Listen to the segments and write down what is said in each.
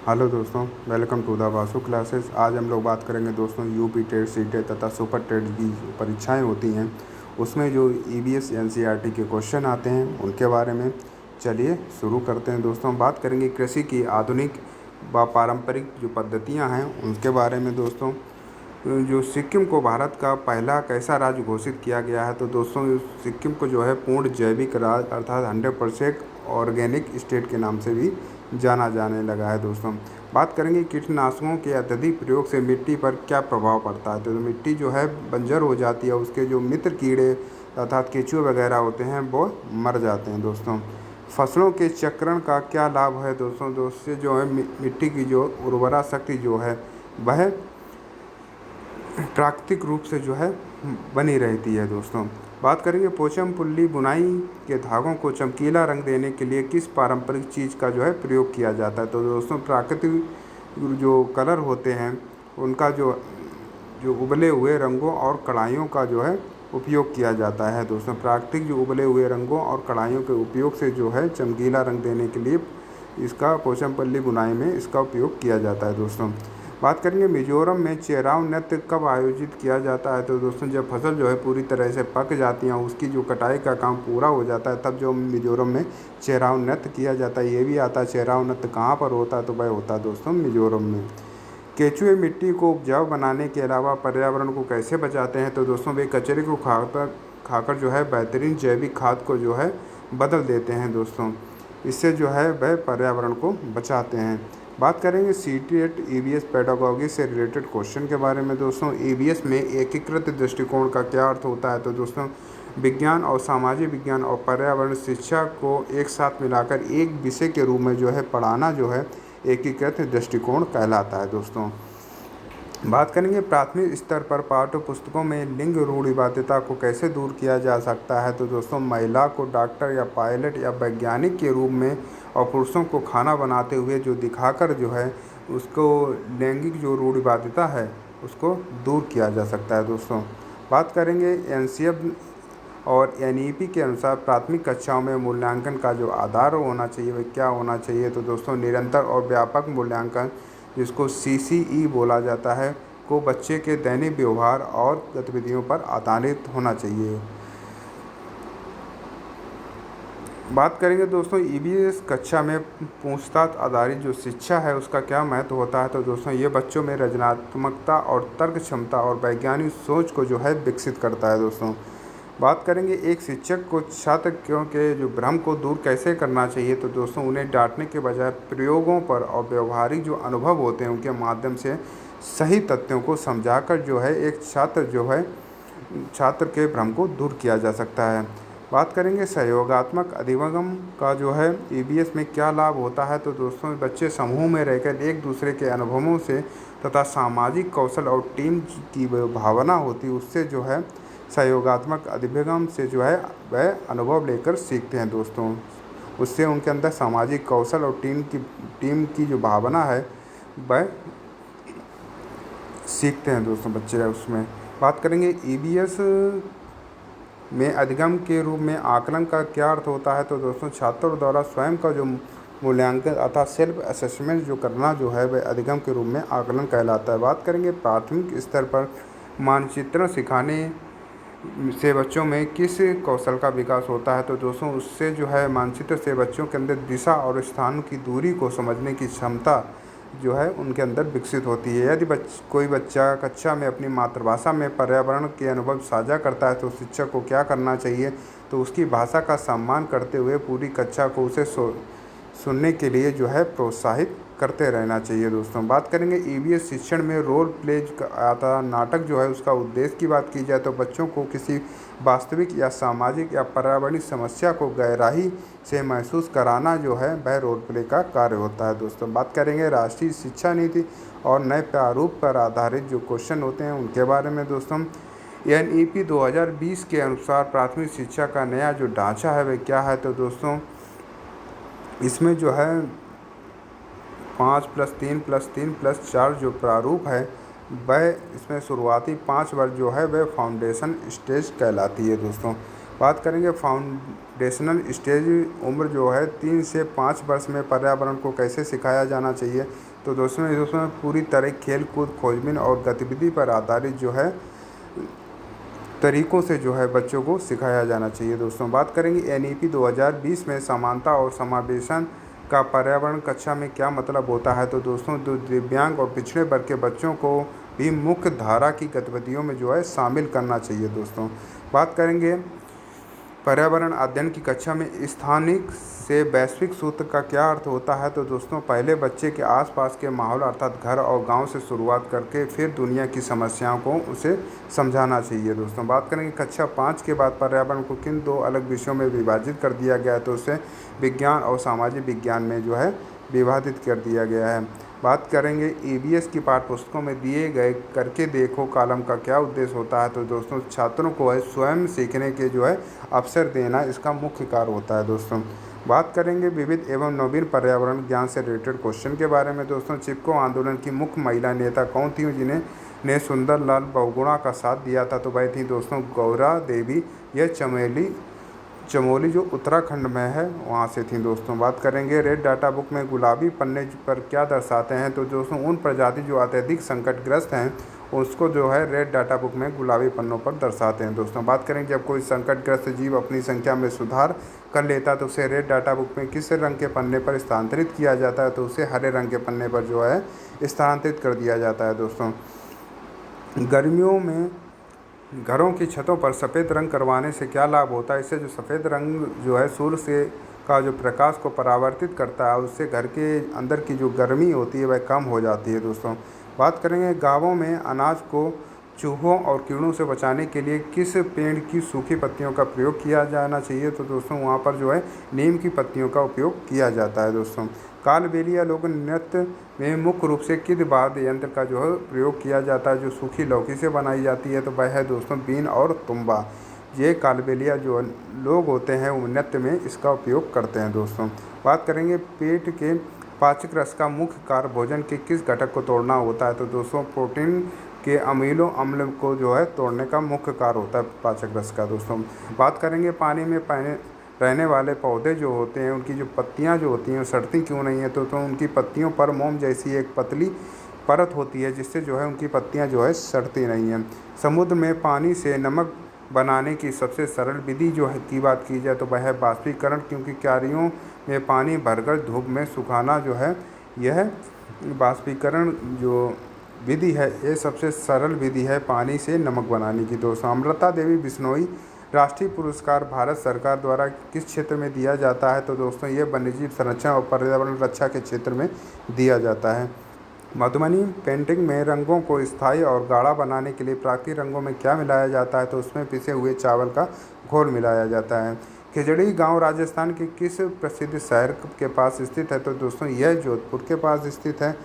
Hello दोस्तों, welcome to the Vasu classes. आज हम लोग बात करेंगे दोस्तों यूपी टेट, सी टेट तथा सुपर टेट की परीक्षाएं होती हैं उसमें जो ईवीएस एनसीईआरटी के क्वेश्चन आते हैं उनके बारे में। चलिए शुरू करते हैं दोस्तों। हम बात करेंगे कृषि की आधुनिक व पारंपरिक जो पद्धतियां हैं उनके बारे में दोस्तों। जो सिक्किम को भारत का पहला कैसा राज्य घोषित किया गया है, तो दोस्तों सिक्किम को जो है पूर्ण जैविक राज्य अर्थात 100% ऑर्गेनिक स्टेट के नाम से भी जाना जाने लगा है दोस्तों। बात करेंगे कीटनाशकों के अत्यधिक प्रयोग से मिट्टी पर क्या प्रभाव पड़ता है, तो मिट्टी जो है बंजर हो जाती है, उसके जो मित्र कीड़े अर्थात केंचुए वगैरह होते हैं वो मर जाते हैं दोस्तों। फसलों के चक्रण का क्या लाभ है दोस्तों, दोस्तों जो है मिट्टी की जो उर्वरा शक्ति जो है वह प्राकृतिक रूप से जो है बनी रहती है दोस्तों। बात करेंगे पोचमपल्ली बुनाई के धागों को चमकीला रंग देने के लिए किस पारंपरिक चीज़ का जो है प्रयोग किया जाता है, तो दोस्तों प्राकृतिक जो कलर होते हैं उनका जो जो उबले हुए रंगों और कढ़ाइयों का जो है उपयोग किया जाता है दोस्तों। प्राकृतिक जो उबले हुए रंगों और कढ़ाइयों के उपयोग से जो है चमकीला रंग देने के लिए इसका पोचमपल्ली बुनाई में इसका उपयोग किया जाता है दोस्तों। बात करेंगे मिजोरम में चेराव नृत्य कब आयोजित किया जाता है, तो दोस्तों जब फसल जो है पूरी तरह से पक जाती है, उसकी जो कटाई का काम पूरा हो जाता है, तब जो मिजोरम में चेराव नृत्य किया जाता है। ये भी आता है चेराव नृत्य कहाँ पर होता है, तो वह होता है दोस्तों मिजोरम में। केंचुए मिट्टी को उपजाऊ बनाने के अलावा पर्यावरण को कैसे बचाते हैं, तो दोस्तों वे कचरे को खाकर जो है बेहतरीन जैविक खाद को जो है बदल देते हैं दोस्तों। इससे जो है वह पर्यावरण को बचाते हैं। बात करेंगे सीटेट ईवीएस पेडागॉजी से रिलेटेड क्वेश्चन के बारे में दोस्तों। ईवीएस में एकीकृत दृष्टिकोण का क्या अर्थ होता है, तो दोस्तों विज्ञान और सामाजिक विज्ञान और पर्यावरण शिक्षा को एक साथ मिलाकर एक विषय के रूप में जो है पढ़ाना जो है एकीकृत दृष्टिकोण कहलाता है दोस्तों। बात करेंगे प्राथमिक स्तर पर पाठ्य पुस्तकों में लिंग रूढ़िवादिता को कैसे दूर किया जा सकता है, तो दोस्तों महिला को डॉक्टर या पायलट या वैज्ञानिक के रूप में और पुरुषों को खाना बनाते हुए जो दिखाकर जो है उसको लैंगिक जो रूढ़िवादिता है उसको दूर किया जा सकता है दोस्तों। बात करेंगे एनसीएफ और एनईपी के अनुसार प्राथमिक कक्षाओं में मूल्यांकन का जो आधार होना चाहिए वह क्या होना चाहिए, तो दोस्तों निरंतर और व्यापक मूल्यांकन जिसको सीसीई बोला जाता है को बच्चे के दैनिक व्यवहार और गतिविधियों पर आधारित होना चाहिए। बात करेंगे दोस्तों ईवीएस कक्षा में पूछताछ आधारित जो शिक्षा है उसका क्या महत्व होता है, तो दोस्तों ये बच्चों में रचनात्मकता और तर्क क्षमता और वैज्ञानिक सोच को जो है विकसित करता है दोस्तों। बात करेंगे एक शिक्षक को छात्रों के जो भ्रम को दूर कैसे करना चाहिए, तो दोस्तों उन्हें डांटने के बजाय प्रयोगों पर और व्यवहारिक जो अनुभव होते हैं उनके माध्यम से सही तथ्यों को समझाकर जो है एक छात्र के भ्रम को दूर किया जा सकता है। बात करेंगे सहयोगात्मक अधिगम का जो है ईवीएस में क्या लाभ होता है, तो दोस्तों बच्चे समूह में रहकर एक दूसरे के अनुभवों से तथा सामाजिक कौशल और टीम की भावना होती है उससे जो है सहयोगात्मक अधिगम से जो है वह अनुभव लेकर सीखते हैं दोस्तों। उससे उनके अंदर सामाजिक कौशल और टीम की जो भावना है वह सीखते हैं दोस्तों बच्चे उसमें। बात करेंगे ईवीएस में अधिगम के रूप में आकलन का क्या अर्थ होता है, तो दोस्तों छात्रों द्वारा स्वयं का जो मूल्यांकन अर्थात सेल्फ असेसमेंट जो करना जो है वह अधिगम के रूप में आकलन कहलाता है। बात करेंगे प्राथमिक स्तर पर मानचित्रण सिखाने से बच्चों में किस कौशल का विकास होता है, तो दोस्तों उससे जो है मानचित्र से बच्चों के अंदर दिशा और स्थान की दूरी को समझने की क्षमता जो है उनके अंदर विकसित होती है। यदि कोई बच्चा कक्षा में अपनी मातृभाषा में पर्यावरण के अनुभव साझा करता है तो शिक्षक को क्या करना चाहिए, तो उसकी भाषा का सम्मान करते हुए पूरी कक्षा को उसे सुनने के लिए जो है प्रोत्साहित करते रहना चाहिए दोस्तों। बात करेंगे ईवीएस शिक्षण में रोल प्ले आता नाटक जो है उसका उद्देश्य की बात की जाए तो बच्चों को किसी वास्तविक या सामाजिक या पर्यावरणीय समस्या को गहराई से महसूस कराना जो है वह रोल प्ले का कार्य होता है दोस्तों। बात करेंगे राष्ट्रीय शिक्षा नीति और नए प्रारूप पर आधारित जो क्वेश्चन होते हैं उनके बारे में दोस्तों। एनईपी 2020 के अनुसार प्राथमिक शिक्षा का नया जो ढांचा है वह क्या है, तो दोस्तों इसमें जो है 5+3+3+4 जो प्रारूप है वह इसमें शुरुआती 5 वर्ष जो है वह फाउंडेशन स्टेज कहलाती है दोस्तों। बात करेंगे फाउंडेशनल स्टेज उम्र जो है 3 से 5 वर्ष में पर्यावरण को कैसे सिखाया जाना चाहिए। तो दोस्तों इसमें पूरी तरह खेल कूद खोजबीन और गतिविधि पर आधारित जो है तरीकों से जो है बच्चों को सिखाया जाना चाहिए। दोस्तों बात करेंगे NEP 2020 में समानता और समावेशन का पर्यावरण कक्षा में क्या मतलब होता है। तो दोस्तों दिव्यांग और पिछड़े वर्ग के बच्चों को भी मुख्य धारा की गतिविधियों में जो है शामिल करना चाहिए। दोस्तों बात करेंगे पर्यावरण अध्ययन की कक्षा में स्थानिक से वैश्विक सूत्र का क्या अर्थ होता है। तो दोस्तों पहले बच्चे के आसपास के माहौल अर्थात घर और गांव से शुरुआत करके फिर दुनिया की समस्याओं को उसे समझाना चाहिए। दोस्तों बात करेंगे कक्षा 5 के बाद पर्यावरण को किन 2 अलग विषयों में विभाजित कर दिया गया है। तो उसे विज्ञान और सामाजिक विज्ञान में जो है विभाजित कर दिया गया है। बात करेंगे EVS की पाठ्यपुस्तकों में दिए गए करके देखो कॉलम का क्या उद्देश्य होता है। तो दोस्तों छात्रों को है स्वयं सीखने के जो है अवसर देना इसका मुख्य कार्य होता है। दोस्तों बात करेंगे विविध एवं नवीन पर्यावरण ज्ञान से रिलेटेड क्वेश्चन के बारे में। दोस्तों चिपको आंदोलन की मुख्य महिला नेता कौन थी जिन्हें ने सुंदरलाल बहुगुणा का साथ दिया था। तो वह थी दोस्तों गौरा देवी। यह चमोली जो उत्तराखंड में है वहाँ से थी। दोस्तों बात करेंगे रेड डाटा बुक में गुलाबी पन्ने पर क्या दर्शाते हैं। तो दोस्तों उन प्रजाति जो अत्यधिक संकटग्रस्त हैं उसको जो है रेड डाटा बुक में गुलाबी पन्नों पर दर्शाते हैं। दोस्तों बात करेंगे जब कोई संकटग्रस्त जीव अपनी संख्या में सुधार कर लेता है तो उसे रेड डाटा बुक में किस रंग के पन्ने पर स्थानांतरित किया जाता है। तो उसे हरे रंग के पन्ने पर जो है स्थानांतरित कर दिया जाता है। दोस्तों गर्मियों में घरों की छतों पर सफ़ेद रंग करवाने से क्या लाभ होता है। इससे जो सफ़ेद रंग जो है सूर्य से का जो प्रकाश को परावर्तित करता है उससे घर के अंदर की जो गर्मी होती है वह कम हो जाती है। दोस्तों बात करेंगे गांवों में अनाज को चूहों और कीड़ों से बचाने के लिए किस पेड़ की सूखी पत्तियों का प्रयोग किया जाना चाहिए। तो दोस्तों वहाँ पर जो है नीम की पत्तियों का उपयोग किया जाता है। दोस्तों कालबेलिया लोक नृत्य में मुख्य रूप से किस वाद्य यंत्र का जो है प्रयोग किया जाता है जो सूखी लौकी से बनाई जाती है। तो वह है दोस्तों बीन और तुम्बा। ये कालबेलिया जो लोग होते हैं वो नृत्य में इसका उपयोग करते हैं। दोस्तों बात करेंगे पेट के पाचक रस का मुख्य कार्य भोजन के किस घटक को तोड़ना होता है। तो दोस्तों प्रोटीन के अमीनो अम्ल को जो है तोड़ने का मुख्य कार्य होता है पाचक रस का। दोस्तों बात करेंगे पानी में रहने वाले पौधे जो होते हैं उनकी जो पत्तियां जो होती हैं सड़ती क्यों नहीं है। तो उनकी पत्तियों पर मोम जैसी एक पतली परत होती है जिससे जो है उनकी पत्तियां जो है सड़ती नहीं हैं। समुद्र में पानी से नमक बनाने की सबसे सरल विधि जो है की बात की जाए तो वह है बाष्पीकरण, क्योंकि क्यारियों में पानी भरकर धूप में सुखाना जो है यह बाष्पीकरण जो विधि है ये सबसे सरल विधि है पानी से नमक बनाने की। दोस्तों अमृता देवी बिश्नोई राष्ट्रीय पुरस्कार भारत सरकार द्वारा किस क्षेत्र में दिया जाता है। तो दोस्तों ये वन्यजीव संरक्षण और पर्यावरण रक्षा के क्षेत्र में दिया जाता है। मधुबनी पेंटिंग में रंगों को स्थायी और गाढ़ा बनाने के लिए प्राकृतिक रंगों में क्या मिलाया जाता है। तो उसमें पिसे हुए चावल का घोल मिलाया जाता है। खिजड़ी गांव राजस्थान के किस प्रसिद्ध शहर के पास स्थित है। तो दोस्तों यह जोधपुर के पास स्थित है।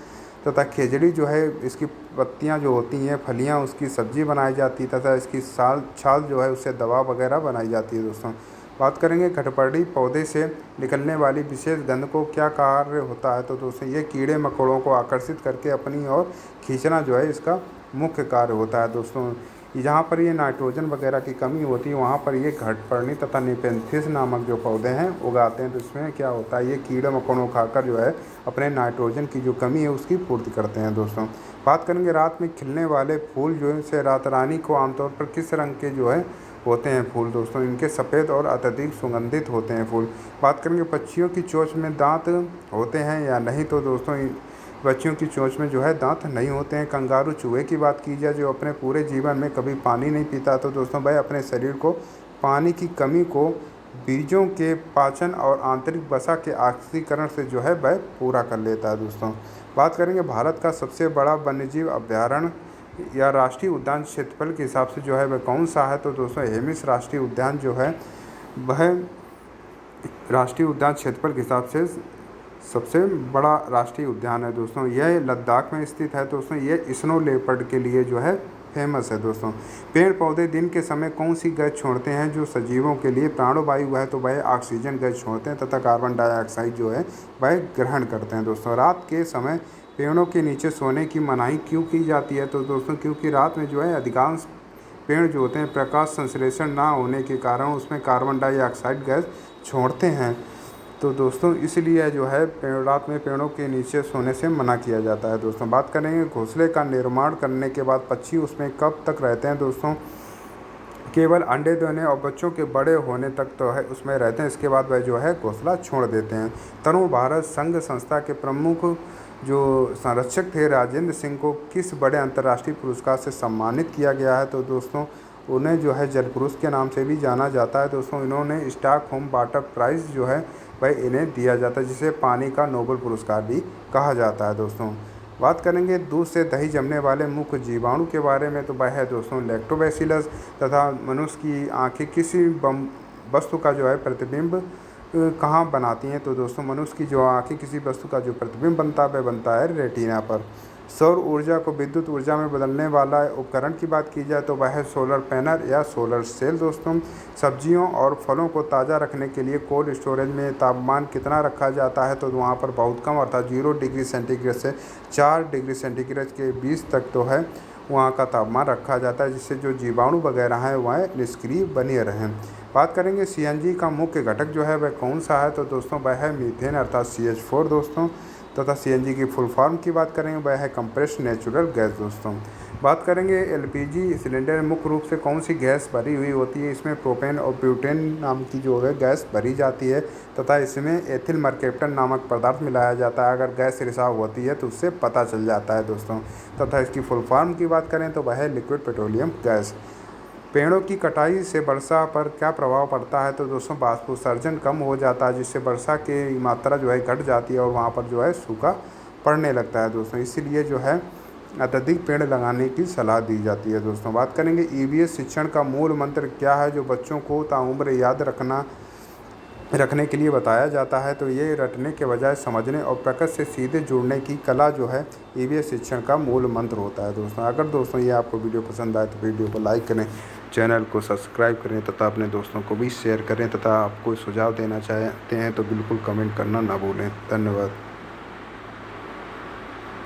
तथा खिजड़ी जो है इसकी पत्तियां जो होती हैं फलियां उसकी सब्जी बनाई जाती है तथा इसकी छाल जो है उससे दवा वगैरह बनाई जाती है। दोस्तों बात करेंगे खटपड़ी पौधे से निकलने वाली विशेष गंध को क्या कार्य होता है। तो दोस्तों ये कीड़े मकोड़ों को आकर्षित करके अपनी ओर खींचना जो है इसका मुख्य कार्य होता है। दोस्तों जहाँ पर ये नाइट्रोजन वगैरह की कमी होती है वहाँ पर ये घटपर्णी तथा निपेंथिस नामक जो पौधे हैं उगाते हैं। तो इसमें क्या होता है ये कीड़े मकोड़ों खाकर जो है अपने नाइट्रोजन की जो कमी है उसकी पूर्ति करते हैं। दोस्तों बात करेंगे रात में खिलने वाले फूल जो है से रात रानी को आमतौर पर किस रंग के जो है होते हैं फूल। दोस्तों इनके सफ़ेद और अत्यधिक सुगंधित होते हैं फूल। बात करेंगे पक्षियों की चोंच में दांत होते हैं या नहीं। तो दोस्तों बच्चियों की चोंच में जो है दांत नहीं होते हैं। कंगारू चूहे की बात की जाए जो अपने पूरे जीवन में कभी पानी नहीं पीता। तो दोस्तों वह अपने शरीर को पानी की कमी को बीजों के पाचन और आंतरिक वसा के ऑक्सीकरण से जो है वह पूरा कर लेता है। दोस्तों बात करेंगे भारत का सबसे बड़ा वन्यजीव अभ्यारण्य या राष्ट्रीय उद्यान क्षेत्रफल के हिसाब से जो है वह कौन सा है। तो दोस्तों हेमिस राष्ट्रीय उद्यान जो है वह राष्ट्रीय उद्यान क्षेत्रफल के हिसाब से सबसे बड़ा राष्ट्रीय उद्यान है। दोस्तों यह लद्दाख में स्थित है। दोस्तों ये स्नो लेपर्ड के लिए जो है फेमस है। दोस्तों पेड़ पौधे दिन के समय कौन सी गैस छोड़ते हैं जो सजीवों के लिए प्राणवायु है। तो वह ऑक्सीजन गैस छोड़ते हैं तथा कार्बन डाइऑक्साइड जो है वह ग्रहण करते हैं। दोस्तों रात के समय पेड़ों के नीचे सोने की मनाही क्यों की जाती है। तो दोस्तों क्योंकि रात में जो है अधिकांश पेड़ जो होते हैं प्रकाश संश्लेषण ना होने के कारण उसमें कार्बन डाइऑक्साइड गैस छोड़ते हैं। तो दोस्तों इसलिए जो है रात में पेड़ों के नीचे सोने से मना किया जाता है। दोस्तों बात करेंगे घोंसले का निर्माण करने के बाद पक्षी उसमें कब तक रहते हैं। दोस्तों केवल अंडे देने और बच्चों के बड़े होने तक तो है उसमें रहते हैं, इसके बाद वह जो है घोंसला छोड़ देते हैं। तरुण भारत संघ संस्था के प्रमुख जो संरक्षक थे राजेंद्र सिंह को किस बड़े अंतर्राष्ट्रीय पुरस्कार से सम्मानित किया गया है। तो दोस्तों उन्हें जो है जल पुरुष के नाम से भी जाना जाता है। दोस्तों इन्होंने स्टॉकहोम वाटर प्राइज़ जो है वह इन्हें दिया जाता है, जिसे पानी का नोबेल पुरस्कार भी कहा जाता है। दोस्तों बात करेंगे दूध से दही जमने वाले मुख्य जीवाणु के बारे में, तो वह है दोस्तों लैक्टोबैसिलस तथा मनुष्य की आँखें किसी वस्तु का जो है प्रतिबिंब कहाँ बनाती हैं। तो दोस्तों मनुष्य की जो आँखें किसी वस्तु का जो प्रतिबिंब बनता है वह बनता है रेटिना पर। सौर ऊर्जा को विद्युत ऊर्जा में बदलने वाला उपकरण की बात की जाए तो वह है सोलर पैनल या सोलर सेल। दोस्तों सब्जियों और फलों को ताज़ा रखने के लिए कोल्ड स्टोरेज में तापमान कितना रखा जाता है। तो वहाँ पर बहुत कम अर्थात 0 डिग्री सेंटीग्रेड से 4 डिग्री सेंटीग्रेड के बीच तक तो है वहाँ का तापमान रखा जाता है, जिससे जो जीवाणु वगैरह हैं वह निष्क्रिय बने रहें। बात करेंगे सीएनजी का मुख्य घटक जो है वह कौन सा है। तो दोस्तों वह है मीथेन अर्थात CH4 दोस्तों, तथा सीएनजी की फुल फॉर्म की बात करेंगे वह है कंप्रेस्ड नेचुरल गैस। दोस्तों बात करेंगे एलपीजी सिलेंडर में मुख्य रूप से कौन सी गैस भरी हुई होती है। इसमें प्रोपेन और ब्यूटेन नाम की जो है गैस भरी जाती है तथा इसमें एथिल मर्केप्टन नामक पदार्थ मिलाया जाता है। अगर गैस रिसाव होती है तो उससे पता चल जाता है दोस्तों। तथा इसकी फुल फॉर्म की बात करें तो वह है लिक्विड पेट्रोलियम गैस। पेड़ों की कटाई से वर्षा पर क्या प्रभाव पड़ता है। तो दोस्तों वाष्पोत्सर्जन कम हो जाता है, जिससे वर्षा की मात्रा जो है घट जाती है और वहाँ पर जो है सूखा पड़ने लगता है। दोस्तों इसीलिए जो है अत्यधिक पेड़ लगाने की सलाह दी जाती है। दोस्तों बात करेंगे ईवीएस शिक्षण का मूल मंत्र क्या है, जो बच्चों को ताउम्र याद रखने के लिए बताया जाता है। तो ये रटने के बजाय समझने और प्रकृति से सीधे जुड़ने की कला जो है ईवीएस शिक्षण का मूल मंत्र होता है। दोस्तों अगर दोस्तों ये आपको वीडियो पसंद आए तो वीडियो को लाइक करें, चैनल को सब्सक्राइब करें तथा अपने दोस्तों को भी शेयर करें, तथा आप कोई सुझाव देना चाहते हैं तो बिल्कुल कमेंट करना ना भूलें। धन्यवाद।